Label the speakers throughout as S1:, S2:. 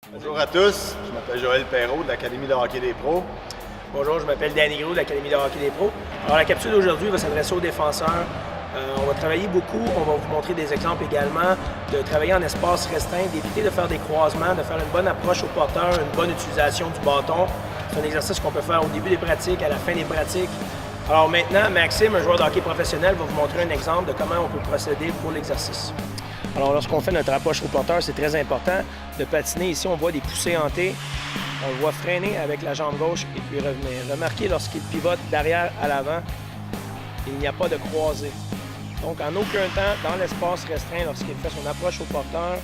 S1: Bonjour à tous, je m'appelle Joël Perrault de l'Académie de hockey des pros.
S2: Bonjour, je m'appelle Danny Gros de l'Académie de hockey des pros. Alors la capsule d'aujourd'hui va s'adresser aux défenseurs. On va travailler beaucoup, on va vous montrer des exemples également de travailler en espace restreint, d'éviter de faire des croisements, de faire une bonne approche au porteur, une bonne utilisation du bâton. C'est un exercice qu'on peut faire au début des pratiques, à la fin des pratiques. Alors maintenant, Maxime, un joueur de hockey professionnel, va vous montrer un exemple de comment on peut procéder pour l'exercice. Alors lorsqu'on fait notre approche au porteur, c'est très important de patiner. Ici, on voit des poussées hantées. On le voit freiner avec la jambe gauche et puis revenir. Remarquez, lorsqu'il pivote d'arrière à l'avant, il n'y a pas de croisée. Donc, en aucun temps, dans l'espace restreint, lorsqu'il fait son approche au porteur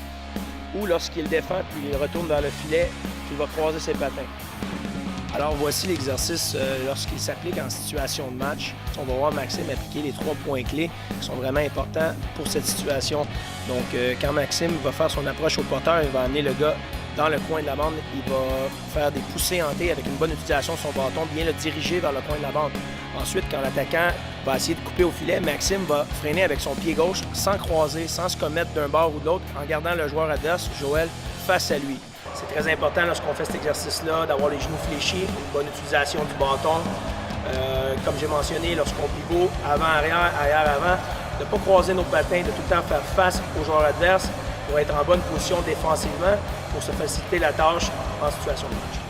S2: ou lorsqu'il défend puis il retourne vers le filet, qu'il va croiser ses patins. Alors, voici l'exercice lorsqu'il s'applique en situation de match. On va voir Maxime appliquer les 3 points clés qui sont vraiment importants pour cette situation. Donc, quand Maxime va faire son approche au porteur, il va amener le gars dans le coin de la bande. Il va faire des poussées hantées avec une bonne utilisation de son bâton, bien le diriger vers le coin de la bande. Ensuite, quand l'attaquant va essayer de couper au filet, Maxime va freiner avec son pied gauche sans croiser, sans se commettre d'un bord ou de l'autre, en gardant le joueur adverse, Joël, face à lui. C'est très important lorsqu'on fait cet exercice-là d'avoir les genoux fléchis, une bonne utilisation du bâton. Comme j'ai mentionné, lorsqu'on pivot avant-arrière, arrière-avant, de ne pas croiser nos patins, de tout le temps faire face au joueur adverse pour être en bonne position défensivement pour se faciliter la tâche en situation de match.